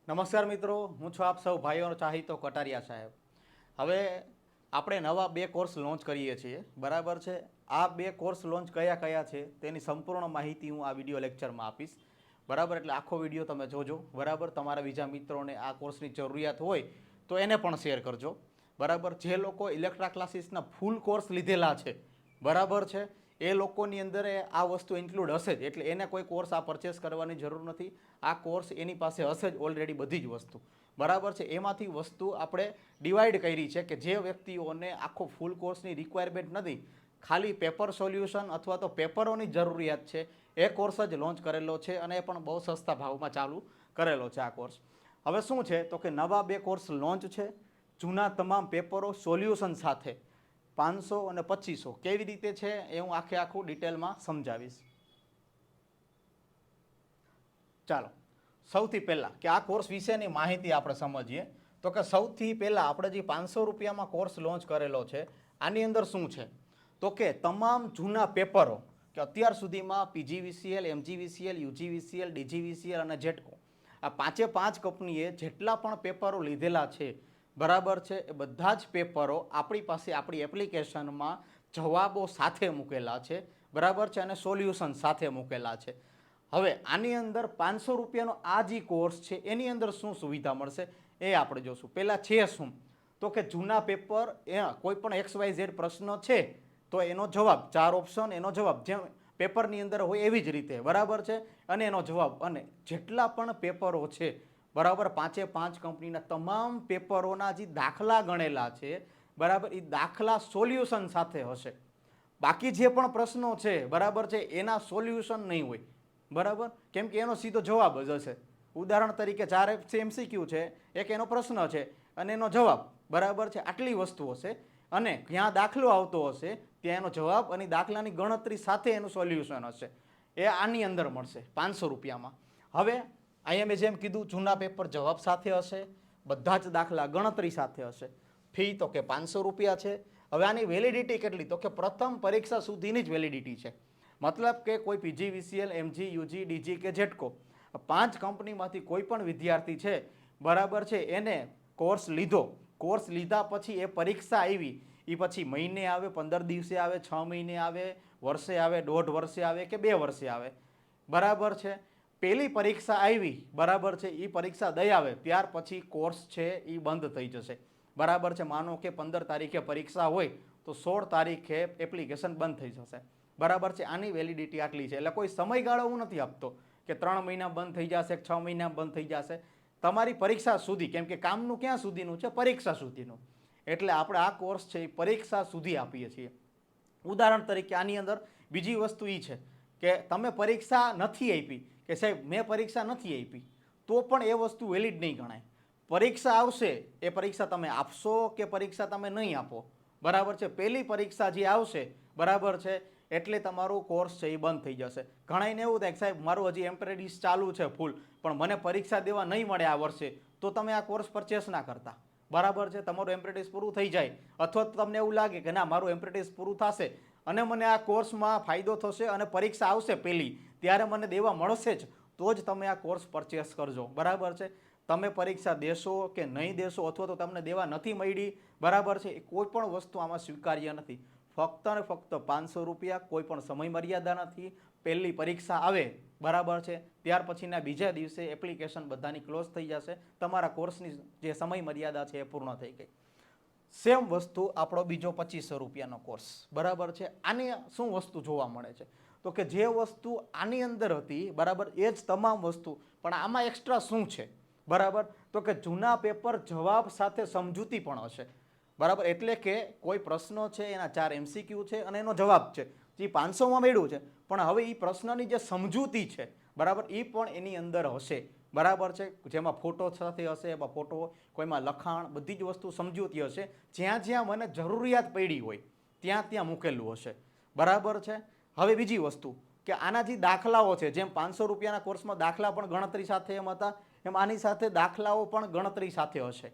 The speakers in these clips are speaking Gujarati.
નમસ્કાર મિત્રો, હું છું આપ સૌ ભાઈઓનો ચાહીતો કટારિયા સાહેબ. હવે આપણે નવા 2 કોર્સ લોન્ચ કરીએ છીએ, બરાબર છે. આ 2 કોર્સ લોન્ચ કયા કયા છે તેની સંપૂર્ણ માહિતી હું આ વિડીયો લેક્ચરમાં આપીશ, બરાબર. એટલે આખો વિડીયો તમે જોજો, બરાબર. તમારા બીજા મિત્રોને આ કોર્સની જરૂરિયાત હોય તો એને પણ શેર કરજો, બરાબર. જે લોકો ઇલેક્ટ્રા ક્લાસીસના ફૂલ કોર્સ લીધેલા છે, બરાબર છે, એ લોકોની અંદર આ વસ્તુ ઇન્ક્લુડ હશે જ, એટલે એને કોઈ કોર્સ આ પરચેસ કરવાની જરૂર નથી. આ કોર્સ એની પાસે હશે જ ઓલરેડી બધી જ વસ્તુ, બરાબર છે. એમાંથી વસ્તુ આપણે ડિવાઈડ કરી છે કે જે વ્યક્તિઓને આખો ફૂલ કોર્સની રિક્વાયરમેન્ટ નથી, ખાલી પેપર સોલ્યુશન અથવા તો પેપરોની જરૂરિયાત છે, એ કોર્સ જ લોન્ચ કરેલો છે અને એ પણ બહુ સસ્તા ભાવમાં ચાલુ કરેલો છે આ કોર્સ. હવે શું છે તો કે નવા 2 કોર્સ લોન્ચ છે, જૂના તમામ પેપરો સોલ્યુશન સાથે 500 અને 2500 કેવી રીતે છે એ હું આખું ડિટેલમાં સમજાવીશ. ચાલો, સૌથી પહેલાં કે આ કોર્સ વિશેની માહિતી આપણે સમજીએ. તો કે સૌથી પહેલાં આપણે જે 500 રૂપિયામાં કોર્સ લોન્ચ કરેલો છે, આની અંદર શું છે તો કે તમામ જૂના પેપરો કે અત્યાર સુધીમાં પીજીવીસીએલ, એમજીવીસીએલ, યુજીવીસીએલ, ડીજીવીસીએલ અને જેટકો, આ 5 કંપનીએ જેટલા પણ પેપરો લીધેલા છે, બરાબર છે, એ બધા જ પેપરો આપણી પાસે આપણી એપ્લિકેશનમાં જવાબો સાથે મૂકેલા છે, બરાબર છે, અને સોલ્યુશન સાથે મૂકેલા છે. હવે આની અંદર 500 રૂપિયાનો આ જે કોર્સ છે એની અંદર શું સુવિધા મળશે એ આપણે જોશું. પહેલાં છે શું તો કે જૂના પેપર, કોઈ પણ XYZ પ્રશ્ન છે તો એનો જવાબ, 4 ઓપ્શન, એનો જવાબ જેમ પેપરની અંદર હોય એવી જ રીતે, બરાબર છે, અને એનો જવાબ. અને જેટલા પણ પેપરો છે, બરાબર, 5 કંપનીના તમામ પેપરોના જે દાખલા ગણેલા છે, બરાબર, એ દાખલા સોલ્યુશન સાથે હશે. બાકી જે પણ પ્રશ્નો છે, બરાબર છે, એના સોલ્યુશન નહીં હોય, બરાબર, કેમ કે એનો સીધો જવાબ જ હશે. ઉદાહરણ તરીકે 4 MCQ છે, એક એનો પ્રશ્ન છે અને એનો જવાબ, બરાબર છે, આટલી વસ્તુ હશે. અને જ્યાં દાખલો આવતો હશે ત્યાં એનો જવાબ અને દાખલાની ગણતરી સાથે એનું સોલ્યુશન હશે. એ આની અંદર મળશે 500 રૂપિયામાં. હવે અહીંયા મેં જેમ કીધું, જૂના પેપર જવાબ સાથે હશે, બધા જ દાખલા ગણતરી સાથે હશે. ફી તો કે 500 રૂપિયા છે. હવે આની વેલિડિટી કેટલી તો કે પ્રથમ પરીક્ષા સુધીની જ વેલિડિટી છે. મતલબ કે કોઈ પીજીવીસીએલ, એમજી, યુજી, ડીજી કે જેટકો 5 કંપનીમાંથી કોઈ પણ વિદ્યાર્થી છે, બરાબર છે, એને કોર્સ લીધો, કોર્સ લીધા પછી એ પરીક્ષા આવી, એ પછી મહિને આવે, 15 દિવસે આવે, 6 મહિને આવે, વર્ષે આવે, 1.5 વર્ષે આવે કે 2 વર્ષે આવે, બરાબર છે. પહેલી પરીક્ષા આવી, બરાબર છે, એ પરીક્ષા દઈ આવે ત્યાર પછી કોર્સ છે એ બંધ થઈ જશે, બરાબર છે. માનો કે 15 તારીખે પરીક્ષા હોય તો 16 તારીખે એપ્લિકેશન બંધ થઈ જશે, બરાબર છે. આની વેલિડિટી આટલી છે. એટલે કોઈ સમયગાળો હું નથી આપતો કે 3 મહિના બંધ થઈ જશે, 6 મહિના બંધ થઈ જશે. તમારી પરીક્ષા સુધી, કેમ કે કામનું ક્યાં સુધીનું છે, પરીક્ષા સુધીનું, એટલે આપણે આ કોર્સ છે એ પરીક્ષા સુધી આપીએ છીએ. ઉદાહરણ તરીકે આની અંદર બીજી વસ્તુ એ છે કે તમે પરીક્ષા નથી આપી, કે સાહેબ મેં પરીક્ષા નથી આપી, તો પણ એ વસ્તુ વેલિડ નહીં ગણાય. પરીક્ષા આવશે, એ પરીક્ષા તમે આપશો કે પરીક્ષા તમે નહીં આપો, બરાબર છે, પહેલી પરીક્ષા જે આવશે, બરાબર છે, એટલે તમારું કોર્સ છે એ બંધ થઈ જશે. ઘણાને એવું થાય કે સાહેબ મારું હજી એમ્પ્રેડિસ ચાલુ છે ફૂલ, પણ મને પરીક્ષા દેવા નહીં મળે આ વર્ષે, તો તમે આ કોર્સ પરચેસ ના કરતા, બરાબર છે. તમારું એમ્પ્રેડિસ પૂરું થઈ જાય અથવા તો તમને એવું લાગે કે ના મારું એમ્પ્રેડિસ પૂરું થશે અને મને આ કોર્સમાં ફાયદો થશે અને પરીક્ષા આવશે પહેલી ત્યારે મને દેવા મળશે જ, તો જ તમે આ કોર્સ પરચેસ કરજો, બરાબર છે. તમે પરીક્ષા દેશો કે નહીં દેશો અથવા તો તમને દેવા નથી મળી, બરાબર છે, એ કોઈ પણ વસ્તુ આમાં સ્વીકાર્ય નથી. ફક્ત ને ફક્ત 500 રૂપિયા, કોઈ પણ સમય મર્યાદા નથી. પહેલી પરીક્ષા આવે, બરાબર છે, ત્યાર પછીના બીજા દિવસે એપ્લિકેશન બધાની ક્લોઝ થઈ જશે, તમારા કોર્સની જે સમય મર્યાદા છે એ પૂર્ણ થઈ ગઈ. સેમ વસ્તુ આપણો બીજો 2500 રૂપિયાનો કોર્સ, બરાબર છે. આની શું વસ્તુ જોવા મળે છે તો કે જે વસ્તુ આની અંદર હતી, બરાબર, એ જ તમામ વસ્તુ, પણ આમાં એક્સ્ટ્રા શું છે, બરાબર, તો કે જૂના પેપર જવાબ સાથે સમજૂતી પણ હશે, બરાબર. એટલે કે કોઈ પ્રશ્નો છે એના 4 MCQ છે અને એનો જવાબ છે, જે 500માં મળ્યું છે, પણ હવે એ પ્રશ્નની જે સમજૂતી છે, બરાબર, એ પણ એની અંદર હશે, બરાબર છે. જેમાં ફોટો સાથે હશે, એમાં ફોટો, કોઈમાં લખાણ, બધી જ વસ્તુ સમજૂતી હશે. જ્યાં જ્યાં મને જરૂરિયાત પડી હોય ત્યાં ત્યાં મૂકેલું હશે, બરાબર છે. હવે બીજી વસ્તુ કે આના જે દાખલાઓ છે, જેમ 500 રૂપિયાના કોર્સમાં દાખલા પણ ગણતરી સાથે એમ હતા, એમ આની સાથે દાખલાઓ પણ ગણતરી સાથે હશે.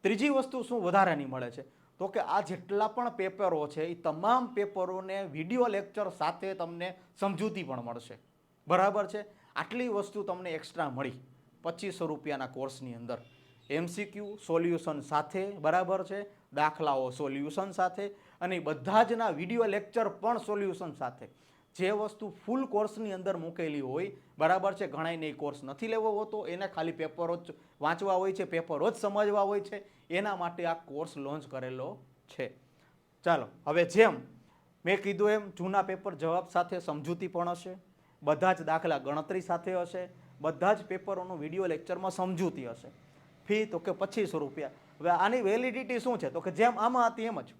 ત્રીજી વસ્તુ શું વધારાની મળે છે તો કે આ જેટલા પણ પેપરો છે એ તમામ પેપરોને વિડીયો લેક્ચર સાથે તમને સમજૂતી પણ મળશે, બરાબર છે. આટલી વસ્તુ તમને એક્સ્ટ્રા મળી, 2500 રૂપિયાના કોર્સની અંદર MCQ સોલ્યુશન સાથે, બરાબર છે, દાખલાઓ સોલ્યુશન સાથે, અને બધા જના વિડીયો લેક્ચર પણ સોલ્યુશન સાથે. જે વસ્તુ ફૂલ કોર્સની અંદર મૂકેલી હોય, બરાબર છે, ઘણાઈને એ કોર્સ નથી લેવો હોતો, એને ખાલી પેપરો જ વાંચવા હોય છે, પેપરો જ સમજવા હોય છે, એના માટે આ કોર્સ લોન્ચ કરેલો છે. ચાલો, હવે જેમ મેં કીધું એમ જૂના પેપર જવાબ સાથે સમજૂતી પણ હશે, બધા જ દાખલા ગણતરી સાથે હશે, બધા જ પેપરોનું વિડીયો લેક્ચરમાં સમજૂતી હશે. ફી તો કે 2500 રૂપિયા. હવે આની વેલિડિટી શું છે? તો કે જેમ આમાં હતી એમ જ,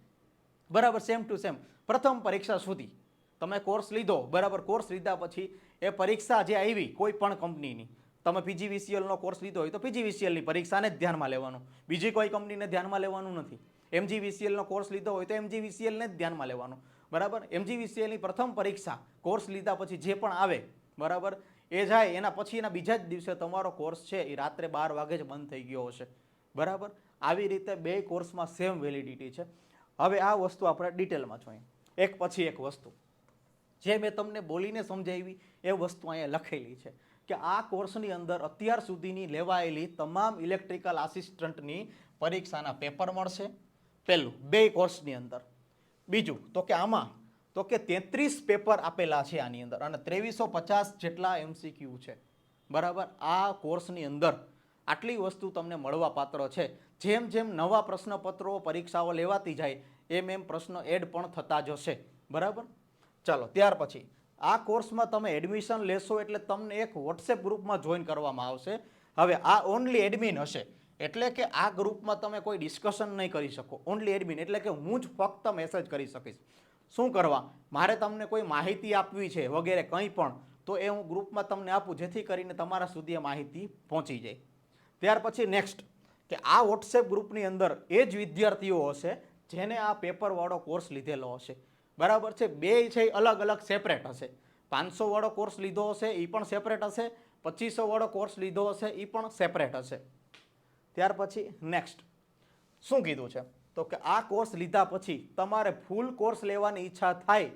બરાબર, સેમ ટુ સેમ. પ્રથમ પરીક્ષા સુધી તમે કોર્સ લીધો, બરાબર, કોર્સ લીધા પછી એ પરીક્ષા જે આવી કોઈ પણ કંપનીની, તમે PGVCLનો કોર્સ લીધો હોય તો PGVCLની પરીક્ષાને જ ધ્યાનમાં લેવાનું, બીજી કોઈ કંપનીને ધ્યાનમાં લેવાનું નથી. MGVCLનો કોર્સ લીધો હોય તો MGVCLને જ ધ્યાનમાં લેવાનું, બરાબર. MGVCLની પ્રથમ પરીક્ષા કોર્સ લીધા પછી જે પણ આવે, બરાબર, એ જાય એના પછી એના બીજા જ દિવસે તમારો કોર્સ છે એ રાત્રે 12 વાગે જ બંધ થઈ ગયો હશે, બરાબર. આવી રીતે બે કોર્સમાં સેમ વેલિડિટી છે. હવે આ વસ્તુ આપણે ડિટેલમાં જોઈએ, એક પછી એક વસ્તુ. જે મેં તમને બોલીને સમજાવી એ વસ્તુ અહીંયા લખેલી છે કે આ કોર્સની અંદર અત્યાર સુધીની લેવાયેલી તમામ ઇલેક્ટ્રિકલ આસિસ્ટન્ટની પરીક્ષાના પેપર મળશે, પહેલું, બે કોર્સની અંદર. બીજું તો કે આમાં તો કે 33 પેપર આપેલા છે આની અંદર અને 2350 જેટલા MCQ છે, બરાબર. આ કોર્સની અંદર આટલી વસ્તુ તમને મળવા પાત્ર છે. જેમ જેમ નવા પ્રશ્નપત્રો પરીક્ષાઓ લેવાતી જાય એમ પ્રશ્ન એડ પણ થતા જશે, બરાબર. ચાલો, ત્યાર પછી આ કોર્સમાં તમે એડમિશન લેશો એટલે તમને એક વોટ્સએપ ગ્રુપમાં જોઈન કરવામાં આવશે. હવે આ ઓનલી એડમિન હશે, એટલે કે આ ગ્રુપમાં તમે કોઈ ડિસ્કશન નહીં કરી શકો. ઓનલી એડમિન એટલે કે હું જ ફક્ત મેસેજ કરી શકીશ. શું કરવા? મારે તમને કોઈ માહિતી આપવી છે વગેરે કંઈ પણ, તો એ હું ગ્રુપમાં તમને આપું જેથી કરીને તમારા સુધી એ માહિતી પહોંચી જાય. ત્યાર પછી નેક્સ્ટ કે આ વોટ્સએપ ગ્રુપની અંદર એ જ વિદ્યાર્થીઓ હશે જેને આ પેપરવાળો કોર્સ લીધેલો હશે, બરાબર છે. બે છે એ અલગ અલગ સેપરેટ હશે. 500 વાળો કોર્સ લીધો હશે એ પણ સેપરેટ હશે, 2500 વાળો કોર્સ લીધો હશે એ પણ સેપરેટ હશે. ત્યાર પછી નેક્સ્ટ શું કીધું છે? તો કે આ કોર્સ લીધા પછી તમારે ફૂલ કોર્સ લેવાની ઈચ્છા થાય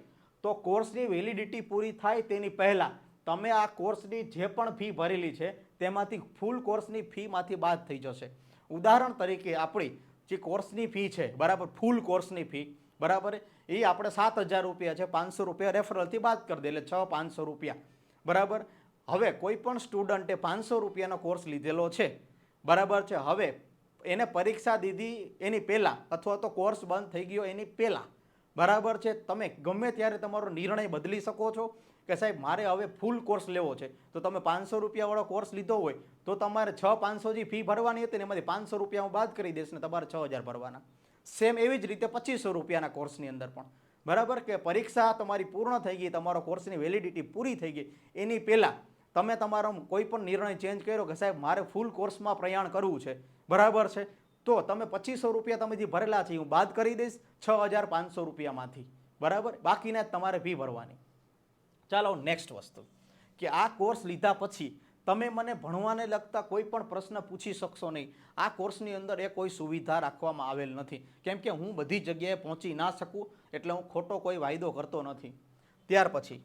તો કોર્સની વેલિડિટી પૂરી થાય તેની પહેલાં તમે આ કોર્સની જે પણ ફી ભરેલી છે તેમાંથી ફૂલ કોર્સની ફીમાંથી બાદ થઈ જશે. ઉદાહરણ તરીકે આપણી જે કોર્સની ફી છે, બરાબર, ફૂલ કોર્સની ફી, બરાબર, એ આપણે 7000 રૂપિયા છે, 500 રૂપિયા રેફરલથી બાદ કરી દે એટલે 6500 રૂપિયા, બરાબર. હવે કોઈ પણ સ્ટુડન્ટે 500 રૂપિયાનો કોર્સ લીધેલો છે, બરાબર છે. હવે એને પરીક્ષા દીધી એની પહેલાં અથવા તો કોર્સ બંધ થઈ ગયો એની પહેલાં, બરાબર છે, તમે ગમે ત્યારે તમારો નિર્ણય બદલી શકો છો કે સાહેબ મારે હવે ફૂલ કોર્સ લેવો છે. તો તમે 500 રૂપિયાવાળો કોર્સ લીધો હોય તો તમારે 6500 જે ફી ભરવાની હતી ને એમાંથી 500 રૂપિયા હું બાદ કરી દઈશ ને તમારે 6000 ભરવાના. સેમ એવી જ રીતે 2500 રૂપિયાના કોર્સની અંદર પણ, બરાબર, કે પરીક્ષા તમારી પૂર્ણ થઈ ગઈ, તમારો કોર્સની વેલિડિટી પૂરી થઈ ગઈ એની પહેલાં તમે તમારો કોઈ પણ નિર્ણય ચેન્જ કર્યો કે સાહેબ મારે ફૂલ કોર્સમાં પ્રયાણ કરવું છે, બરાબર છે, તો તમે 2500 રૂપિયા તમે જે ભરેલા છે હું બાદ કરી દઈશ 6500 રૂપિયામાંથી, બરાબર. બાકીના તમારે ફી ભરવાની. ચાલો, નેક્સ્ટ વસ્તુ કે આ કોર્સ લીધા પછી તમે મને ભણવાને લગતા કોઈ પણ પ્રશ્ન પૂછી શકશો નહીં. આ કોર્સની અંદર એ કોઈ સુવિધા રાખવામાં આવેલ નથી, કેમ કે હું બધી જગ્યાએ પહોંચી ના શકું એટલે હું ખોટો કોઈ વાયદો કરતો નથી. ત્યાર પછી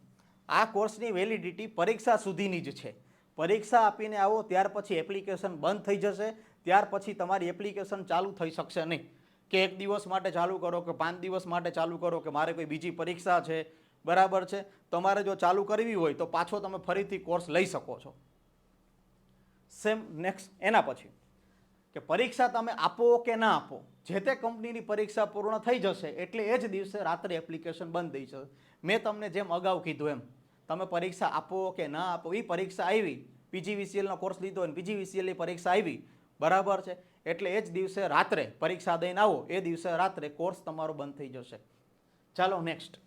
આ કોર્સની વેલિડિટી પરીક્ષા સુધીની જ છે. પરીક્ષા આપીને આવો ત્યાર પછી એપ્લિકેશન બંધ થઈ જશે. ત્યાર પછી તમારી એપ્લિકેશન ચાલુ થઈ શકશે નહીં કે 1 દિવસ માટે ચાલુ કરો કે 5 દિવસ માટે ચાલુ કરો કે મારે કોઈ બીજી પરીક્ષા છે, બરાબર છે. તમારે જો ચાલુ કરવી હોય તો પાછો તમે ફરીથી કોર્સ લઈ શકો છો. સેમ નેક્સ્ટ એના પછી કે પરીક્ષા તમે આપો કે ના આપો, જે તે કંપનીની પરીક્ષા પૂર્ણ થઈ જશે એટલે એ જ દિવસે રાત્રે એપ્લિકેશન બંધ થઈ જશે. મેં તમને જેમ અગાઉ કીધું એમ તમે પરીક્ષા આપો કે ના આપો, એ પરીક્ષા આવી, PGVCLનો કોર્સ લીધો અને PGVCLની પરીક્ષા આવી, બરાબર છે, એટલે એ જ દિવસે રાત્રે પરીક્ષા દઈને આવો એ દિવસે રાત્રે કોર્સ તમારો બંધ થઈ જશે. ચાલો નેક્સ્ટ,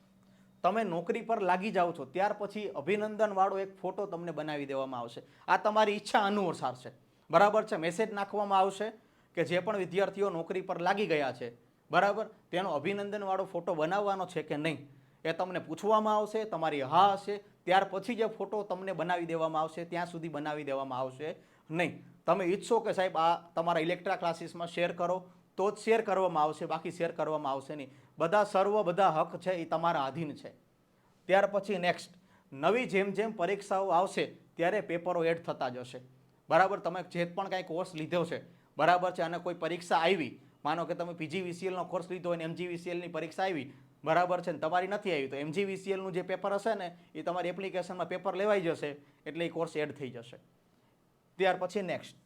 તમે નોકરી પર લાગી જાઓ છો ત્યાર પછી અભિનંદનવાળો એક ફોટો તમને બનાવી દેવામાં આવશે. આ તમારી ઈચ્છા અનુસાર છે, બરાબર છે. મેસેજ નાખવામાં આવશે કે જે પણ વિદ્યાર્થીઓ નોકરી પર લાગી ગયા છે, બરાબર, તેનો અભિનંદનવાળો ફોટો બનાવવાનો છે કે નહીં એ તમને પૂછવામાં આવશે. તમારી હા હશે ત્યાર પછી જે ફોટો તમને બનાવી દેવામાં આવશે, ત્યાં સુધી બનાવી દેવામાં આવશે નહીં. તમે ઈચ્છો કે સાહેબ આ તમારા ઇલેક્ટ્રા ક્લાસીસમાં શેર કરો તો જ શેર કરવામાં આવશે, બાકી શેર કરવામાં આવશે નહીં. બધા હક છે એ તમારા આધીન છે. ત્યાર પછી નેક્સ્ટ, નવી જેમ જેમ પરીક્ષાઓ આવશે ત્યારે પેપરો એડ થતા જશે, બરાબર. તમે જે પણ કાંઈ કોર્સ લીધો છે, બરાબર છે, અને કોઈ પરીક્ષા આવી, માનો કે તમે PGVCLનો કોર્સ લીધો અને MGVCLની પરીક્ષા આવી, બરાબર છે, ને તમારી નથી આવી, તો MGVCLનું જે પેપર હશે ને એ તમારી એપ્લિકેશનમાં પેપર લેવાઈ જશે, એટલે એ કોર્સ એડ થઈ જશે. ત્યાર પછી નેક્સ્ટ,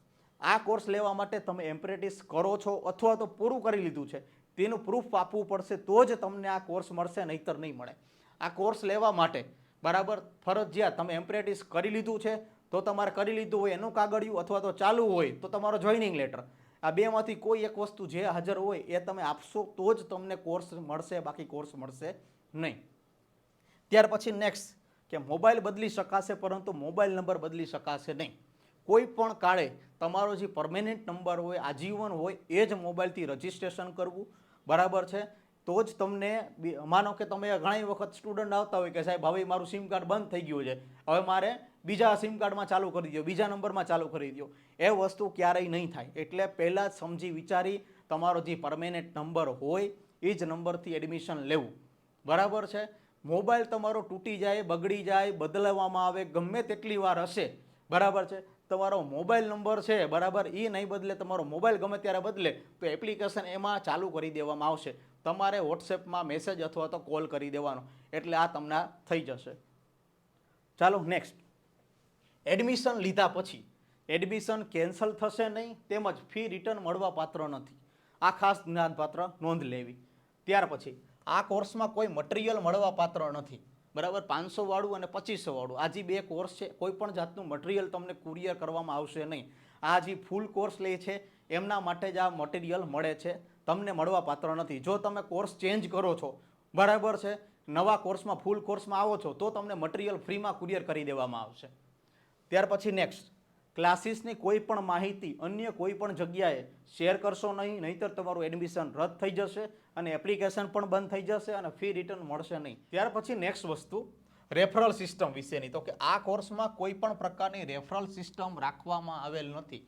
આ કોર્સ લેવા માટે તમે એપ્રેન્ટિસ કરો છો અથવા તો પૂરું કરી લીધું છે, તેનું પ્રૂફ આપવું પડશે, તો જ તમને આ કોર્સ મળશે, નહીંતર નહીં મળે. આ કોર્સ લેવા માટે, બરાબર, ફરજિયાત તમે એપ્રેન્ટિસ કરી લીધું છે તો તમારે કરી લીધું હોય એનું કાગળિયું, અથવા તો ચાલુ હોય તો તમારો જોઈનિંગ લેટર, આ બેમાંથી કોઈ એક વસ્તુ જે હાજર હોય એ તમે આપશો તો જ તમને કોર્સ મળશે, બાકી કોર્સ મળશે નહીં. ત્યાર પછી નેક્સ્ટ, કે મોબાઈલ બદલી શકાશે પરંતુ મોબાઈલ નંબર બદલી શકાશે નહીં. કોઈ પણ કાળે તમારો જે પરમેનન્ટ નંબર હોય, આજીવન હોય, એ જ મોબાઈલથી રજિસ્ટ્રેશન કરવું, બરાબર છે, તો જ તમને, માનો કે તમે ઘણી વખત સ્ટુડન્ટ આવતા હોય કે સાહેબ હવે મારું સિમ કાર્ડ બંધ થઈ ગયું છે, હવે મારે બીજા સિમ કાર્ડમાં ચાલુ કરી દો, બીજા નંબરમાં ચાલુ કરી દો. એ વસ્તુ ક્યારેય નહીં થાય. એટલે પહેલાં જ સમજી વિચારી તમારો જે પરમેનન્ટ નંબર હોય એ જ નંબરથી એડમિશન લેવું, બરાબર છે. મોબાઈલ તમારો તૂટી જાય, બગડી જાય, બદલવામાં આવે, ગમે તેટલી વાર હશે, બરાબર છે, તમારો મોબાઈલ નંબર છે, બરાબર, એ નહીં બદલે, તમારો મોબાઈલ ગમે ત્યારે બદલે તો એપ્લિકેશન એમાં ચાલુ કરી દેવામાં આવશે. તમારે વોટ્સએપમાં મેસેજ અથવા તો કોલ કરી દેવાનો, એટલે આ તમને થઈ જશે. ચાલો નેક્સ્ટ, એડમિશન લીધા પછી એડમિશન કેન્સલ થશે નહીં, તેમજ ફી રિટર્ન મળવા પાત્ર નથી. આ ખાસ જ્ઞાનપાત્ર નોંધ લેવી. ત્યાર પછી આ કોર્સમાં કોઈ મટીરિયલ મળવા પાત્ર નથી, બરાબર. 500 વાળું અને 2500 વાળું, આ જે બે કોર્સ છે, કોઈ પણ જાતનું મટીરિયલ તમને કુરિયર કરવામાં આવશે નહીં. આ જે ફૂલ કોર્સ લે છે એમના માટે જ આ મટીરિયલ મળે છે, તમને મળવા પાત્ર નથી. જો તમે કોર્સ ચેન્જ કરો છો, બરાબર છે, નવા કોર્સમાં, ફૂલ કોર્સમાં આવો છો, તો તમને મટીરિયલ ફ્રીમાં કુરિયર કરી દેવામાં આવશે. ત્યાર પછી નેક્સ્ટ, ક્લાસીસની કોઈ પણ માહિતી અન્ય કોઈ પણ જગ્યાએ શેર કરશો નહીં, નહીંતર તમારું એડમિશન રદ થઈ જશે અને એપ્લિકેશન પણ બંધ થઈ જશે અને ફી રિટર્ન મળશે નહીં. ત્યાર પછી નેક્સ્ટ વસ્તુ, રેફરલ સિસ્ટમ વિશેની, તો કે આ કોર્સમાં કોઈ પણ પ્રકારની રેફરલ સિસ્ટમ રાખવામાં આવેલ નથી,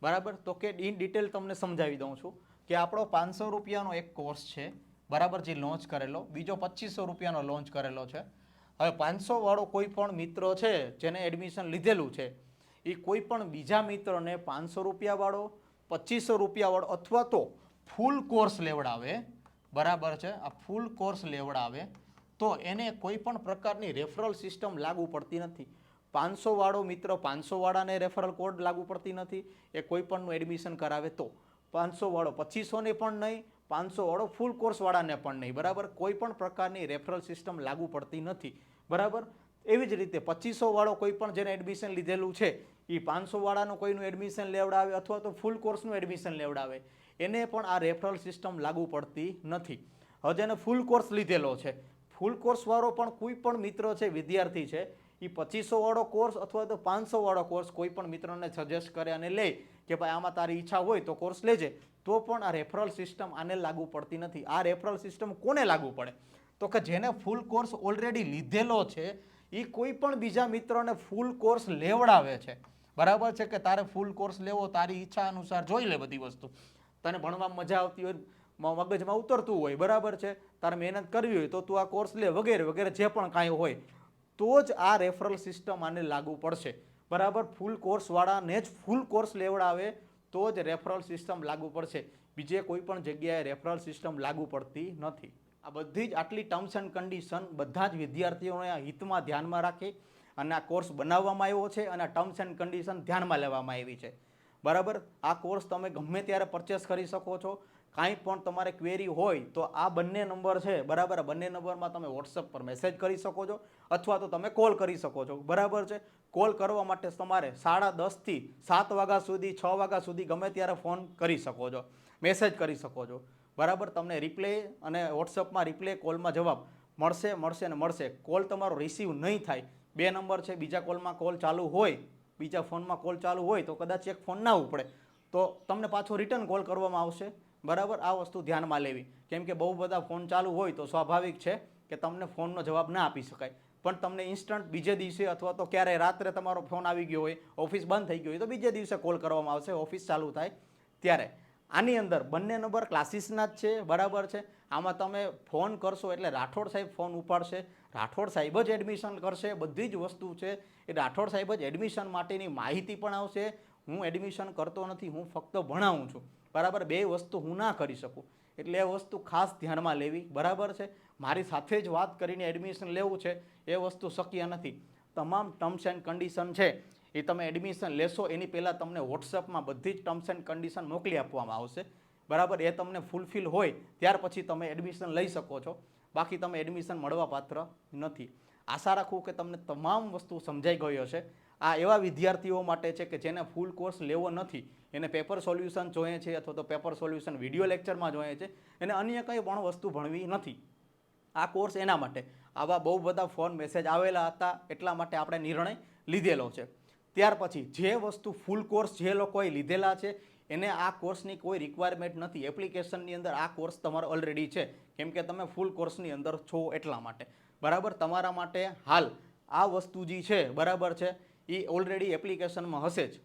બરાબર. તો કે ઇન ડિટેલ તમને સમજાવી દઉં છું કે આપણો 500 રૂપિયાનો એક કોર્સ છે, બરાબર, જે લોન્ચ કરેલો, બીજો 2500 રૂપિયાનો લોન્ચ કરેલો છે. હવે 500 વાળો કોઈ પણ મિત્ર છે જેને એડમિશન લીધેલું છે, એ કોઈ પણ બીજા મિત્રને 500 રૂપિયા વાળો, 2500 રૂપિયા વાળો અથવા તો ફૂલ કોર્સ લેવડાવે, બરાબર છે, આ ફૂલ કોર્સ લેવડાવે તો એને કોઈ પણ પ્રકારની રેફરલ સિસ્ટમ લાગુ પડતી નથી. 500 વાળો મિત્ર 500 વાળાને રેફરલ કોડ લાગુ પડતી નથી, એ કોઈ પણનું એડમિશન કરાવે તો. 500 વાળો 2500ને પણ નહીં, 500 વાળો ફૂલ કોર્સ વાળાને પણ નહીં, બરાબર. કોઈ પણ પ્રકારની રેફરલ સિસ્ટમ લાગુ પડતી નથી, બરાબર. એવી જ રીતે 2500 વાળો કોઈ પણ જેને એડમિશન લીધેલું છે એ 500 વાળાનું કોઈનું એડમિશન લેવડાવે અથવા તો ફૂલ કોર્સનું એડમિશન લેવડાવે, એને પણ આ રેફરલ સિસ્ટમ લાગુ પડતી નથી. હવે જેને ફૂલ કોર્સ લીધેલો છે, ફૂલ કોર્સ વાળો પણ કોઈ પણ મિત્ર છે, વિદ્યાર્થી છે, એ 2500 વાળો કોર્સ અથવા તો 500 વાળો કોર્સ કોઈ પણ મિત્રને સજેસ્ટ કરે અને લે કે ભાઈ આમાં તારી ઈચ્છા હોય તો કોર્સ લેજે, તો પણ આ રેફરલ સિસ્ટમ આને લાગુ પડતી નથી. આ રેફરલ સિસ્ટમ કોને લાગુ પડે? તો કે જેને ફૂલ કોર્સ ઓલરેડી લીધેલો છે એ કોઈ પણ બીજા મિત્રોને ફૂલ કોર્સ લેવડાવે છે, બરાબર છે, કે તારે ફૂલ કોર્સ લેવો, તારી ઈચ્છા અનુસાર જોઈ લે બધી વસ્તુ, તને ભણવામાં મજા આવતી હોય, મગજમાં ઉતરતું હોય, બરાબર છે, તારે મહેનત કરવી હોય તો તું આ કોર્સ લે, વગેરે વગેરે, જે પણ કાંઈ હોય, તો જ આ રેફરલ સિસ્ટમ આને લાગુ પડશે, બરાબર. ફૂલ કોર્સવાળાને જ ફૂલ કોર્સ લેવડાવે તો જ રેફરલ સિસ્ટમ લાગુ પડશે, બીજે કોઈ પણ જગ્યાએ રેફરલ સિસ્ટમ લાગુ પડતી નથી. આ બધી જ આટલી ટર્મ્સ એન્ડ કન્ડિશન બધા જ વિદ્યાર્થીઓને હિતમાં ધ્યાનમાં રાખી અને આ કોર્સ બનાવવામાં આવ્યો છે અને આ ટર્મ્સ એન્ડ કન્ડિશન ધ્યાનમાં લેવામાં આવી છે, બરાબર. આ કોર્સ તમે ગમે ત્યારે પરચેસ કરી શકો છો. કાંઈ પણ તમારે ક્વેરી હોય તો આ બંને નંબર છે, બરાબર, બંને નંબરમાં તમે વોટ્સઅપ પર મેસેજ કરી શકો છો અથવા તો તમે કોલ કરી શકો છો, બરાબર છે. કોલ કરવા માટે તમારે 10:30 થી 7 વાગ્યા સુધી, 6 વાગ્યા સુધી ગમે ત્યારે ફોન કરી શકો છો, મેસેજ કરી શકો છો, બરાબર. તમને રિપ્લે અને વોટ્સઅપમાં રિપ્લે, કોલમાં જવાબ મળશે ને મળશે. કોલ તમારો રિસીવ નહીં થાય, 2 નંબર છે, બીજા કોલમાં કોલ ચાલુ હોય, બીજા ફોનમાં કોલ ચાલુ હોય તો કદાચ એક ફોન ના ઉપડે તો તમને પાછો રિટર્ન કોલ કરવામાં આવશે, બરાબર. આ વસ્તુ ધ્યાનમાં લેવી, કેમ કે બહુ બધા ફોન ચાલુ હોય તો સ્વાભાવિક છે કે તમને ફોનનો જવાબ ના આપી શકાય, પણ તમને ઇન્સ્ટન્ટ બીજે દિવસે અથવા તો ક્યારેય રાત્રે તમારો ફોન આવી ગયો હોય, ઓફિસ બંધ થઈ ગઈ હોય તો બીજે દિવસે કોલ કરવામાં આવશે, ઓફિસ ચાલુ થાય ત્યારે. આની અંદર બંને નંબર ક્લાસીસના જ છે, બરાબર છે. આમાં તમે ફોન કરશો એટલે રાઠોડ સાહેબ ફોન ઉપાડશે, રાઠોડ સાહેબ જ એડમિશન કરશે, બધી જ વસ્તુ છે એ રાઠોડ સાહેબ જ એડમિશન માટેની માહિતી પણ આવશે, હું એડમિશન કરતો નથી, હું ફક્ત ભણાવું છું, બરાબર. બે વસ્તુ હું ના કરી શકું, એટલે એ વસ્તુ ખાસ ધ્યાનમાં લેવી, બરાબર છે. મારી સાથે જ વાત કરીને એડમિશન લેવું છે એ વસ્તુ શક્ય નથી. તમામ ટર્મ્સ એન્ડ કન્ડિશન છે એ તમે એડમિશન લેશો એની પહેલાં તમને વોટ્સઅપમાં બધી જ ટર્મ્સ એન્ડ કન્ડિશન મોકલી આપવામાં આવશે, બરાબર. એ તમને ફૂલફિલ હોય ત્યાર પછી તમે એડમિશન લઈ શકો છો, બાકી તમે એડમિશન મળવા પાત્ર નથી. આશા રાખું કે તમને તમામ વસ્તુ સમજાઈ ગઈ હશે. આ એવા વિદ્યાર્થીઓ માટે છે કે જેને ફૂલ કોર્સ લેવો નથી, એને પેપર સોલ્યુશન જોઈએ છે અથવા તો પેપર સોલ્યુશન વિડીયો લેક્ચરમાં જોઈએ છે, એને અન્ય કંઈ પણ વસ્તુ ભણવી નથી. આ કોર્સ એના માટે. આવા બહુ બધા ફોન મેસેજ આવેલા હતા એટલા માટે આપણે નિર્ણય લીધેલો છે. ત્યાર પછી જે વસ્તુ ફૂલ કોર્સ જે લોકોએ લીધેલા છે એને આ કોર્સની કોઈ રિક્વાયરમેન્ટ નથી. એપ્લિકેશનની અંદર આ કોર્સ તમારો ઓલરેડી છે, કેમ કે તમે ફૂલ કોર્સની અંદર છો એટલા માટે, બરાબર. તમારા માટે હાલ આ વસ્તુ જે છે, બરાબર છે, એ ઓલરેડી એપ્લિકેશનમાં હશે જ,